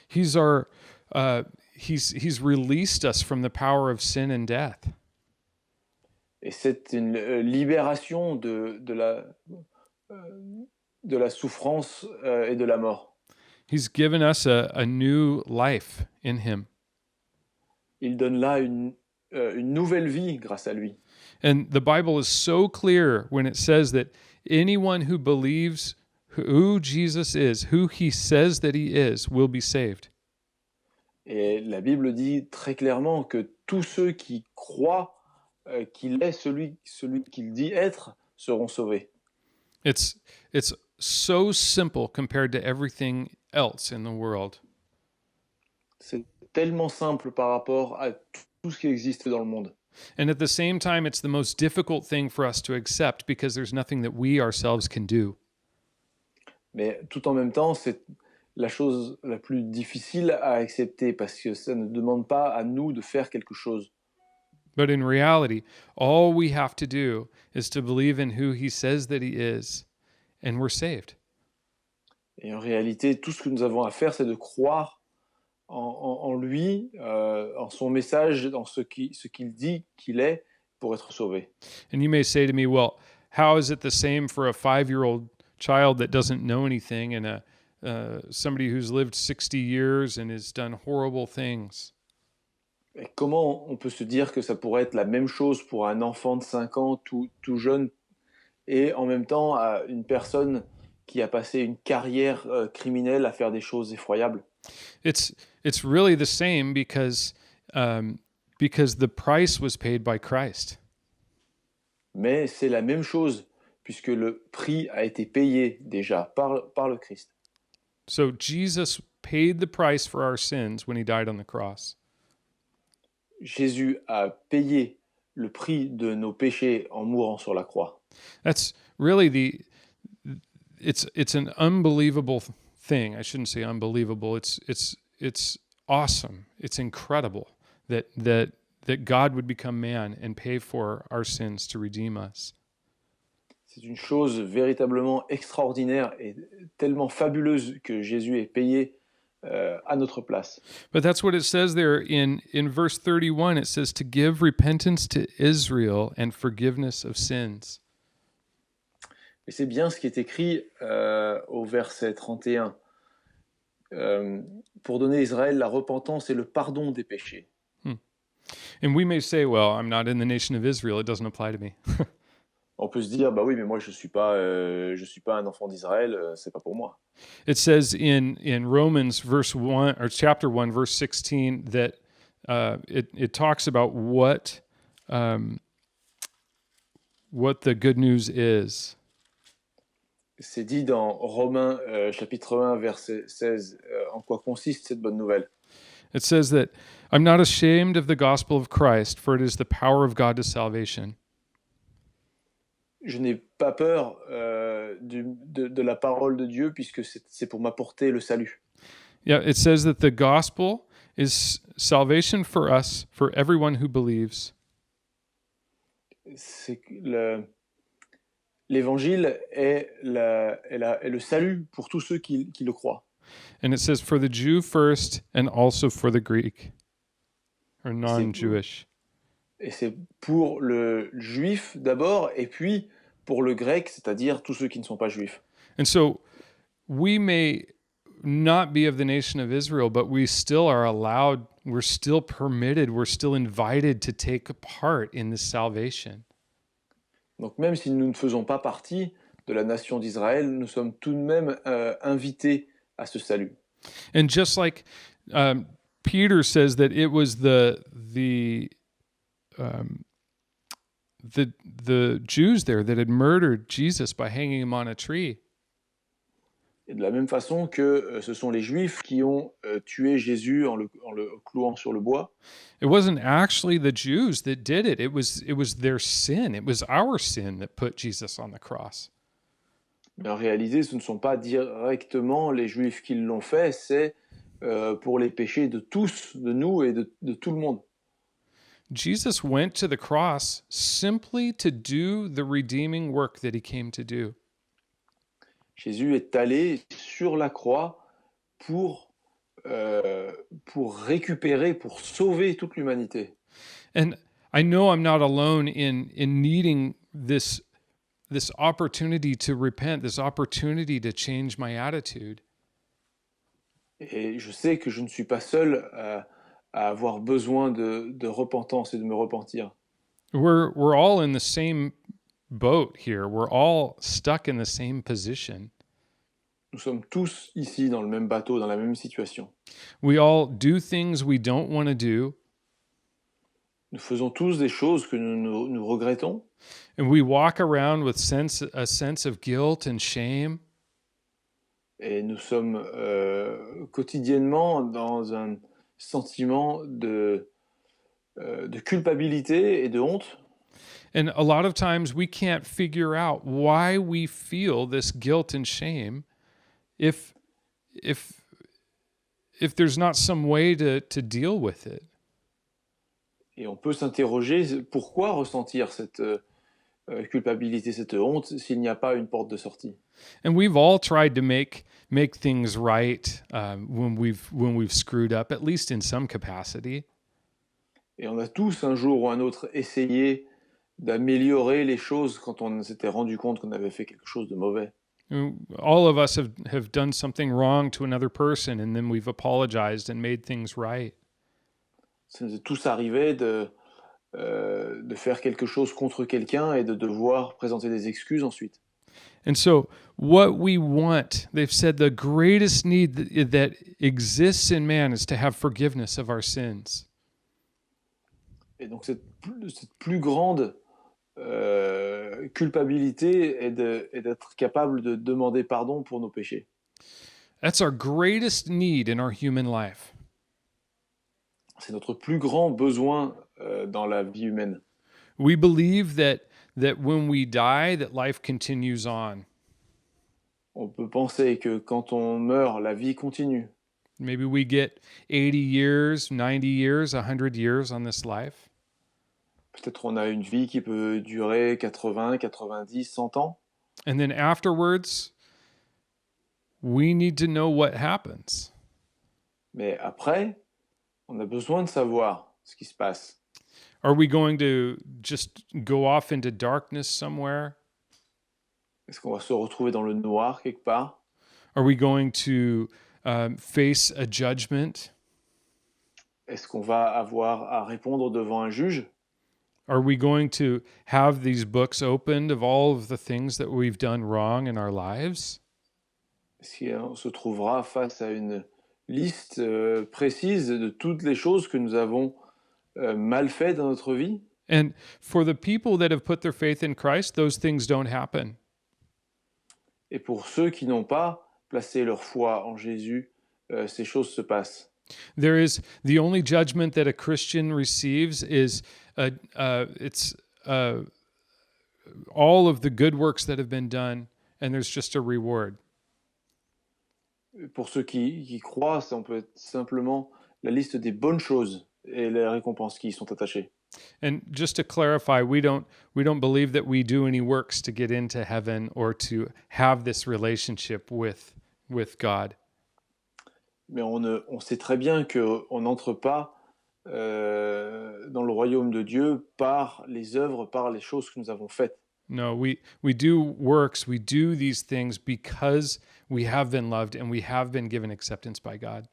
He's released us from the power of sin and death. Et c'est une libération de la souffrance et de la mort. He's given us a new life in him. Il donne là une nouvelle vie grâce à lui. And the Bible is so clear when it says that anyone who believes who Jesus is, who he says that he is, will be saved. Et la Bible dit très clairement que tous ceux qui croient qu'il est celui qu'il dit être seront sauvés. It's so simple compared to everything else in the world. C'est tellement simple par rapport à tout ce qui existe dans le monde. And at the same time, it's the most difficult thing for us to accept because there's nothing that we ourselves can do. Mais tout en même temps, c'est la chose la plus difficile à accepter parce que ça ne demande pas à nous de faire quelque chose. But in reality, all we have to do is to believe in who he says that he is, and we're saved. Et en réalité, tout ce que nous avons à faire, c'est de croire en lui, en son message, dans ce qu'il dit qu'il est, pour être sauvé. And you may say to me, well, how is it the same for a 5-year-old child that doesn't know anything and somebody who's lived 60 years and has done horrible things? Et comment on peut se dire que ça pourrait être la même chose pour un enfant de 5 ans, tout jeune, et en même temps à une personne qui a passé une carrière criminelle à faire des choses effroyables? It's really the same because the price was paid by Christ. Mais c'est la même chose puisque le prix a été payé déjà par le Christ. So Jesus paid the price for our sins when he died on the cross. Jésus a payé le prix de nos péchés en mourant sur la croix. That's really it's an unbelievable thing. I shouldn't say unbelievable. It's awesome. It's incredible that God would become man and pay for our sins to redeem us. C'est une chose véritablement extraordinaire et tellement fabuleuse que Jésus ait payé à notre place. But that's what it says there in verse 31. It says to give repentance to Israel and forgiveness of sins. Et c'est bien ce qui est écrit au verset 31. Pour donner à Israël la repentance et le pardon des péchés. And we may say, well, I'm not in the nation of Israel. It doesn't apply to me. On peut se dire, bah oui, mais moi je suis pas un enfant d'Israël, c'est pas pour moi. It says in Romans verse 1 or chapter 1 verse 16 that it talks about what the good news is. C'est dit dans Romains chapitre 1 verset 16 en quoi consiste cette bonne nouvelle. It says that I'm not ashamed of the gospel of Christ, for it is the power of God to salvation. Je n'ai pas peur de la parole de Dieu puisque c'est pour m'apporter le salut. Yeah, it says that the gospel is salvation for us, for everyone who believes. c'est que l'évangile est, est le salut pour tous ceux qui le croient. And it says, for the Jew first and also for the Greek, or non-Jewish. Et c'est pour le juif d'abord, et puis pour le grec, c'est-à-dire tous ceux qui ne sont pas juifs. And so we may not be of the nation of Israel, but we still are allowed, we're still permitted, we're still invited to take part in this salvation. Donc même si nous ne faisons pas partie de la nation d'Israël, nous sommes tout de même invités à ce salut. And just like Peter says that it was the Jews there that had murdered Jesus by hanging him on a tree. Et de la même façon que ce sont les Juifs qui ont tué Jésus en le clouant sur le bois. It wasn't actually the Jews that did it. It was their sin. It was our sin that put Jesus on the cross. Mais en réalité, ce ne sont pas directement les Juifs qui l'ont fait, c'est pour les péchés de tous, de nous et de tout le monde. Jesus went to the cross simply to do the redeeming work that he came to do. Jésus est allé sur la croix pour récupérer, pour sauver toute l'humanité. And I know I'm not alone in needing this opportunity to repent, this opportunity to change my attitude. Et je sais que je ne suis pas seul à avoir besoin de repentance et de me repentir. We're all in the same boat here. We're all stuck in the same position. Nous sommes tous ici dans le même bateau, dans la même situation. We all do things we don't want to do, Nous faisons tous des choses que nous regrettons and we walk around with a sense of guilt and shame. et nous sommes quotidiennement dans un sentiment de culpabilité et de honte. And a lot of times we can't figure out why we feel this guilt and shame if there's not some way to deal with it. Et on peut s'interroger pourquoi ressentir cette culpabilité, cette honte, s'il n'y a pas une porte de sortie. And we've all tried to make things right when we've screwed up, at least in some capacity. Et on a tous un jour ou un autre essayé d'améliorer les choses quand on s'était rendu compte qu'on avait fait quelque chose de mauvais. All of us have done something wrong to another person, and then we've apologized and made things right. Ça nous est tous arrivé de faire quelque chose contre quelqu'un et de devoir présenter des excuses ensuite. And so what we want, they've said the greatest need that exists in man is to have forgiveness of our sins. Et donc cette plus grande culpabilité est d'être capable de demander pardon pour nos péchés. That's our greatest need in our human life. C'est notre plus grand besoin dans la vie humaine. We believe that when we die, that life continues on. On peut penser que quand on meurt, la vie continue. Maybe we get 80 years, 90 years, 100 years on this life. Peut-être on a une vie qui peut durer 80, 90, 100 ans. And then afterwards, we need to know what happens. Mais après, on a besoin de savoir ce qui se passe. Are we going to just go off into darkness somewhere? Est-ce qu'on va se retrouver dans le noir quelque part? Are we going to face a judgment? Est-ce qu'on va avoir à répondre devant un juge? Are we going to have these books opened of all of the things that we've done wrong in our lives? Est-ce qu'on se trouvera face à une liste précise de toutes les choses que nous avons mal fait dans notre vie? And for the people that have put their faith in Christ, those things don't happen. Et pour ceux qui n'ont pas placé leur foi en Jésus, ces choses se passent. There is the only judgment that a Christian receives is all of the good works that have been done, and there's just a reward. Pour ceux qui croient, on peut être simplement la liste des bonnes choses et les récompenses qui y sont attachées. And just to clarify, we don't believe that we do any works to get into heaven or to have this relationship with God. Mais on sait très bien qu'on n'entre pas dans le royaume de Dieu par les œuvres, par les choses que nous avons faites. No, we do works, we do these things because we have been loved and we have been given acceptance by God.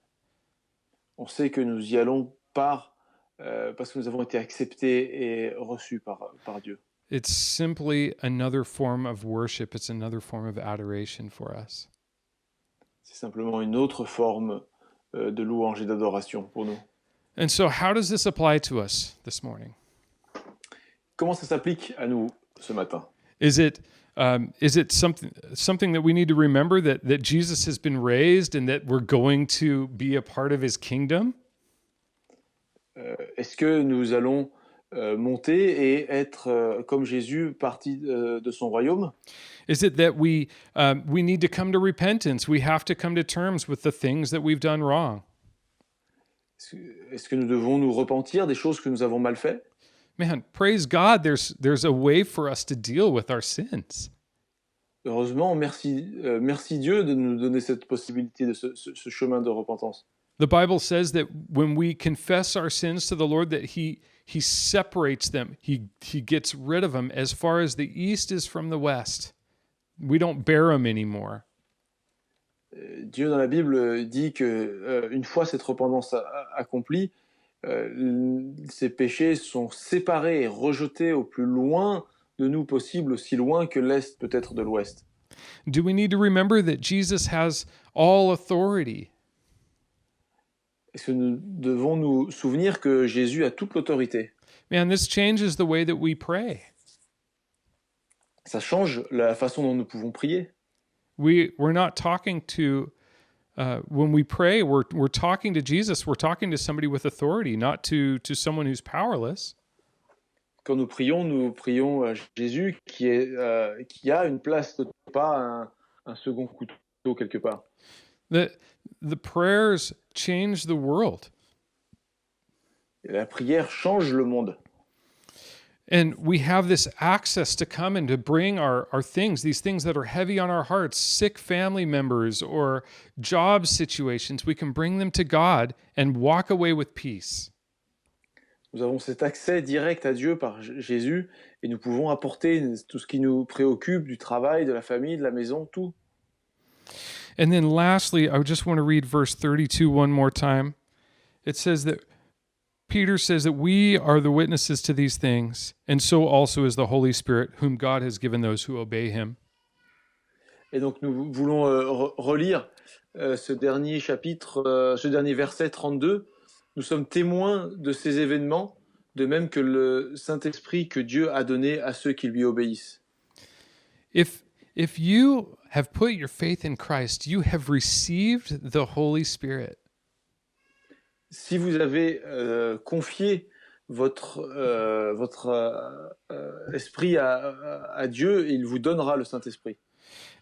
On sait que nous y allons parce que nous avons été acceptés et reçus par Dieu. It's simply another form of worship. It's another form of adoration for us. C'est simplement une autre forme de louange et d'adoration pour nous. And so how does this apply to us this morning? Comment ça s'applique à nous ce matin? Is it something that we need to remember that Jesus has been raised and that we're going to be a part of his kingdom? Est-ce que nous allons monter et être comme Jésus parti de son royaume? Is it that we need to come to repentance? We have to come to terms with the things that we've done wrong. Est-ce que nous devons nous repentir des choses que nous avons mal faites? Man, praise God, there's a way for us to deal with our sins. Heureusement, merci Dieu de nous donner cette possibilité de ce chemin de repentance. The Bible says that when we confess our sins to the Lord, that he separates them. He gets rid of them as far as the east is from the west. We don't bear them anymore. Dieu dans la Bible dit que une fois cette repentance accomplie, ces péchés sont séparés et rejetés au plus loin de nous possible, aussi loin que l'Est peut être de l'Ouest. Do we need to remember that Jesus has all authority? Est-ce que nous devons nous souvenir que Jésus a toute l'autorité? Man, this changes the way that we pray. Ça change la façon dont nous pouvons prier. We're not talking to when we pray, we're talking to Jesus. We're talking to somebody with authority, not to someone who's powerless. Quand nous prions à Jésus qui a une place, pas un second couteau quelque part. The prayers change the world. Et la prière change le monde. And we have this access to come and to bring our things, these things that are heavy on our hearts, sick family members or job situations. We can bring them to God and walk away with peace. Nous avons cet accès direct à Dieu par Jésus et nous pouvons apporter tout ce qui nous préoccupe, du travail, de la famille, de la maison, tout. And then lastly, I just want to read verse 32 one more time. It says that Peter says that we are the witnesses to these things, and so also is the Holy Spirit, whom God has given those who obey him. Et donc nous voulons relire ce dernier chapitre, ce dernier verset 32. Nous sommes témoins de ces événements, de même que le Saint-Esprit que Dieu a donné à ceux qui lui obéissent. If you have put your faith in Christ, you have received the Holy Spirit. Si vous avez confié votre esprit à Dieu, il vous donnera le Saint-Esprit.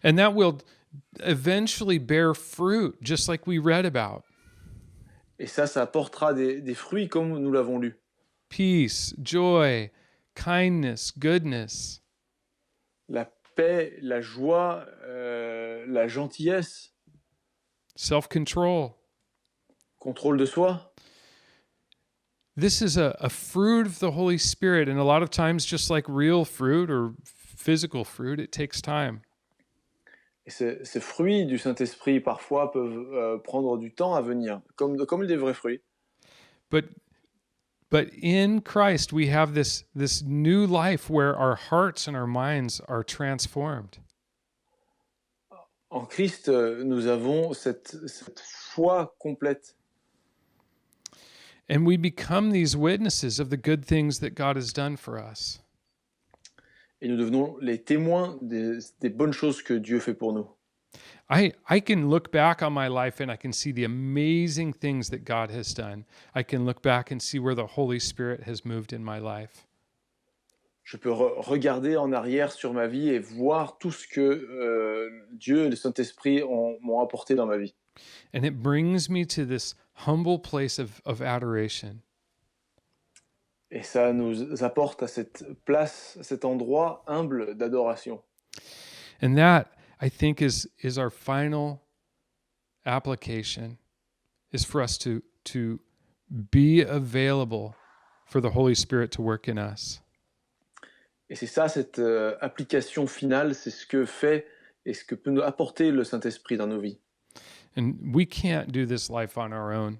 And that will eventually bear fruit, just like we read about. Et ça apportera des fruits comme nous l'avons lu. Peace, joy, kindness, goodness. La paix, la joie, la gentillesse. Self-control. Contrôle de soi. This is a fruit of the Holy Spirit, and a lot of times, just like real fruit or physical fruit, it takes time. Et ces fruits du Saint-Esprit, parfois, peuvent prendre du temps à venir, comme des vrais fruits. But in Christ, we have this new life where our hearts and our minds are transformed. En Christ, nous avons cette foi complète. And we become these witnesses of the good things that God has done for us. Et nous devenons les témoins des bonnes choses que Dieu fait pour nous. I can look back on my life and I can see the amazing things that God has done. I can look back and see where the Holy Spirit has moved in my life. Je peux regarder en arrière sur ma vie et voir tout ce que Dieu et le Saint-Esprit m'ont apporté dans ma vie. And it brings me to this humble place of adoration. Et ça nous apporte à cette place, à cet endroit humble d'adoration. And that, I think, is our final application, is for us to be available for the Holy Spirit to work in us. Et c'est ça, cette application finale, c'est ce que fait et ce que peut nous apporter le Saint-Esprit dans nos vies. And we can't do this life on our own.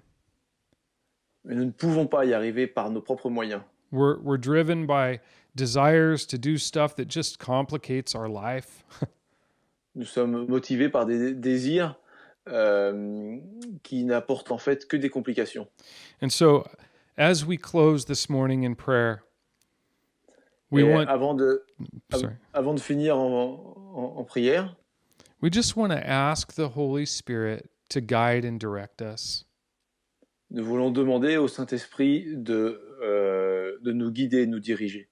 Mais nous ne pouvons pas y arriver par nos propres moyens. We're driven by desires to do stuff that just complicates our life. Nous sommes motivés par des désirs qui n'apportent en fait que des complications. And so, as we close this morning in prayer, we Et want. Sorry. avant de finir en prière, We just want to ask the Holy Spirit to guide and direct us. nous voulons demander au Saint-Esprit de nous guider, nous diriger.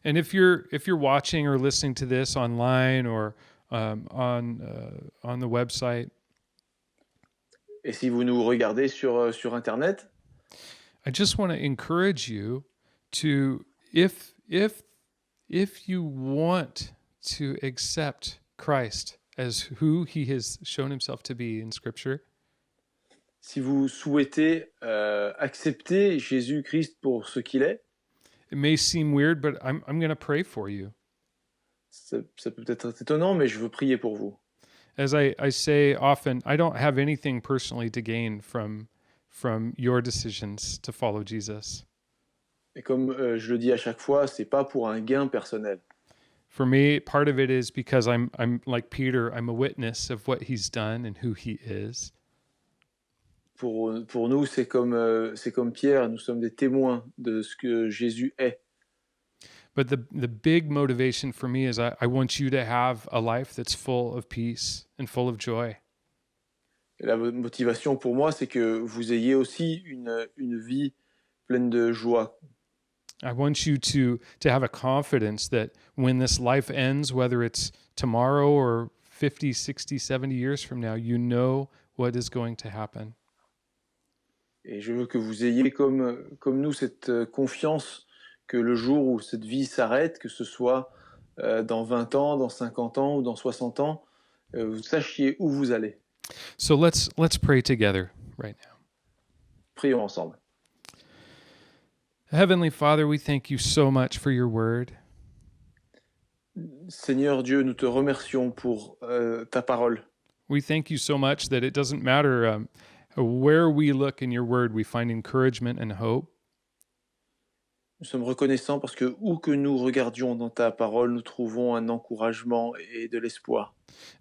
And if you're watching or listening to this online or on the website, Et si vous nous regardez sur Internet, I just want to encourage you to, if you want to accept Christ as who He has shown Himself to be in Scripture, si vous souhaitez accepter Jésus-Christ pour ce qu'il est, it may seem weird, but I'm going to pray for you. ça peut être étonnant, mais je veux prier pour vous. As I say often, I don't have anything personally to gain from your decisions to follow Jesus. Et comme je le dis à chaque fois, c'est pas pour un gain personnel. For me, part of it is because I'm like Peter, I'm a witness of what he's done and who he is. Pour nous, c'est comme Pierre, nous sommes des témoins de ce que Jésus est. But the big motivation for me is I want you to have a life that's full of peace and full of joy. Et la motivation pour moi, c'est que vous ayez aussi une vie pleine de joie. I want you to have a confidence that when this life ends, whether it's tomorrow or 50, 60, 70 years from now, you know what is going to happen. Et je veux que vous ayez comme nous cette confiance que le jour où cette vie s'arrête, que ce soit dans 20 ans, dans 50 ans ou dans 60 ans, vous sachiez où vous allez. So let's pray together right now. Prions ensemble. Heavenly Father, we thank you so much for your word. Seigneur Dieu, nous te remercions pour ta parole. We thank you so much that it doesn't matter where we look in your word, we find encouragement and hope. Nous sommes reconnaissants parce que où que nous regardions dans ta parole, nous trouvons un encouragement et de l'espoir.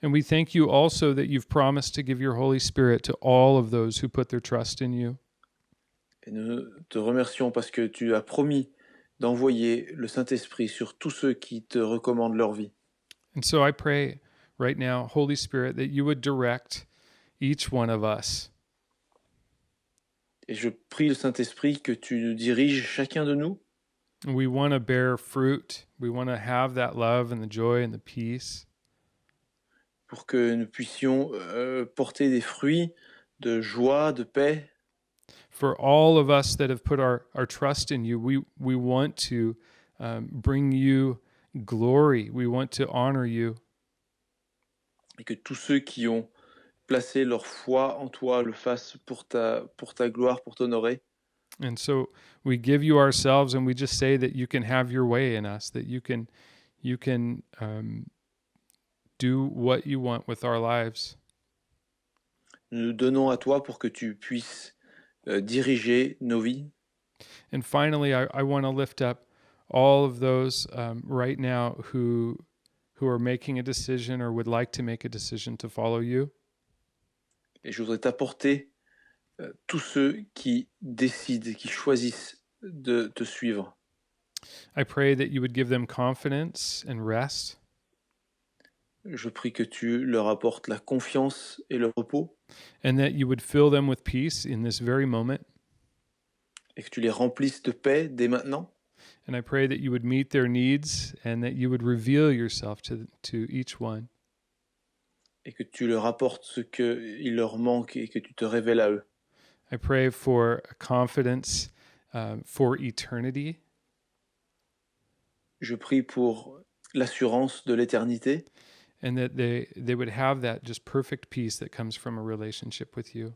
And we thank you also that you've promised to give your Holy Spirit to all of those who put their trust in you. Et nous te remercions parce que tu as promis d'envoyer le Saint-Esprit sur tous ceux qui te recommandent leur vie. And so I pray right now, Holy Spirit, that you would direct each one of us. Et je prie le Saint-Esprit que tu nous diriges chacun de nous. We want to bear fruit. We want to have that love and the joy and the peace. Pour que nous puissions porter des fruits de joie, de paix. For all of us that have put our trust in you, we want to bring you glory. We want to honor you. Et que tous ceux qui ont placé leur foi en toi le fassent pour ta gloire, pour t'honorer. And so we give you ourselves and we just say that you can have your way in us, that you can do what you want with our lives. Nous nous donnons à toi pour que tu puisses diriger nos vies. And finally, I want to lift up all of those right now who are making a decision or would like to make a decision to follow you. Et je voudrais t'apporter tous ceux qui décident, qui choisissent de te suivre. I pray that you would give them confidence and rest. Je prie que tu leur apportes la confiance et le repos. And that you would fill them with peace in this very moment. Et que tu les remplisses de paix dès maintenant. And I pray that you would meet their needs and that you would reveal yourself to each one. Et que tu leur apportes ce qu'il leur manque et que tu te révèles à eux. I pray for confidence for eternity. Je prie pour l'assurance de l'éternité and that they would have that just perfect peace that comes from a relationship with you.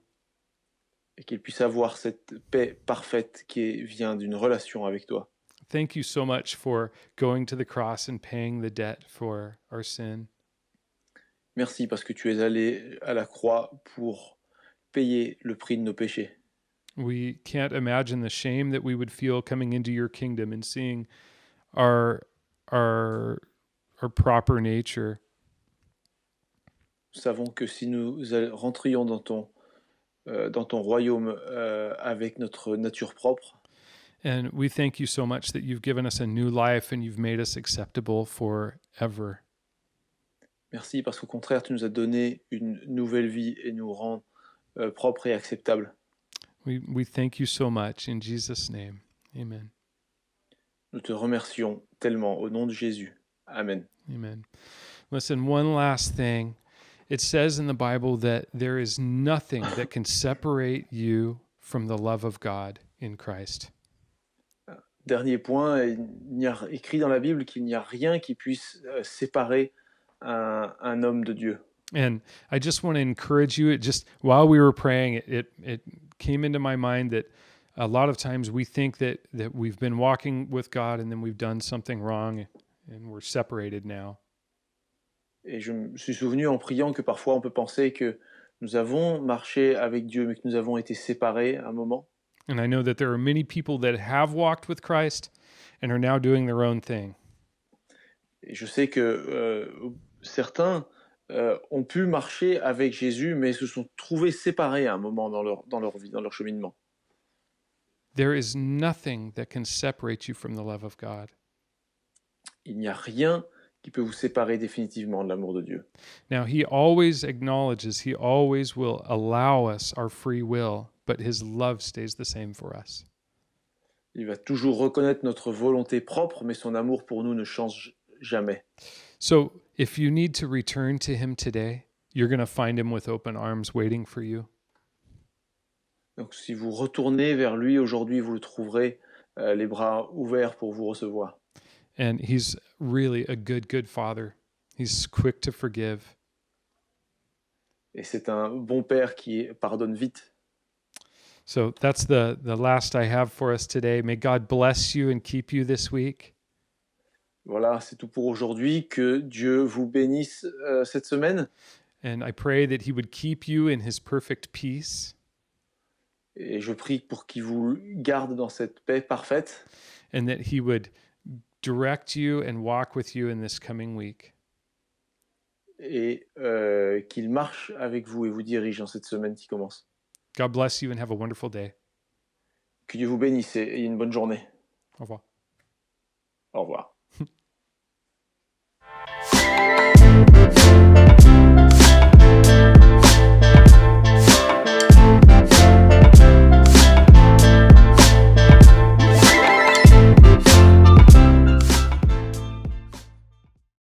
et qu'ils puissent avoir cette paix parfaite vient d'une relation avec toi. Thank you so much for going to the cross and paying the debt for our sin. Merci parce que tu es allé à la croix pour payer le prix de nos péchés. We can't imagine the shame that we would feel coming into your kingdom and seeing our our our proper nature. Nous savons que si nous rentrions dans ton royaume avec notre nature propre, And we thank you so much that you've given us a new life and you've made us acceptable forever. merci parce qu'au contraire, tu nous as donné une nouvelle vie et nous rend propres et acceptables. We thank you so much in Jesus' name. Amen. Nous te remercions tellement au nom de Jésus. Amen. Amen. Listen, one last thing. It says in the Bible that there is nothing that can separate you from the love of God in Christ. Dernier point, il y a écrit dans la Bible qu'il n'y a rien qui puisse séparer un homme de Dieu. And I just want to encourage you. It just while we were praying, it came into my mind that a lot of times we think that we've been walking with God and then we've done something wrong and we're separated now. Et je me suis souvenu en priant que parfois on peut penser que nous avons marché avec Dieu, mais que nous avons été séparés à un moment. And I know that there are many people that have walked with Christ and are now doing their own thing. Et je sais que certains ont pu marcher avec Jésus, mais se sont trouvés séparés à un moment dans leur vie, dans leur cheminement. There is nothing that can separate you from the love of God. Il n'y a rien qui peut vous séparer définitivement de l'amour de Dieu. Now, he always acknowledges, he always will allow us our free will, but his love stays the same for us. Il va toujours reconnaître notre volonté propre, mais son amour pour nous ne change jamais. So, if you need to return to him today, you're going to find him with open arms waiting for you. Donc si vous retournez vers lui aujourd'hui, vous le trouverez les bras ouverts pour vous recevoir. And he's really a good father. He's quick to forgive. Et c'est un bon père qui pardonne vite. So that's the last I have for us today. May God bless you and keep you this week. Voilà, c'est tout pour aujourd'hui. Que Dieu vous bénisse cette semaine. And I pray that he would keep you in his perfect peace. Et je prie pour qu'il vous garde dans cette paix parfaite. And that he would direct you and walk with you in this coming week. Et qu'il marche avec vous et vous dirige dans cette semaine qui commence. God bless you and have a wonderful day. Que Dieu vous bénisse et une bonne journée. Au revoir. Au revoir.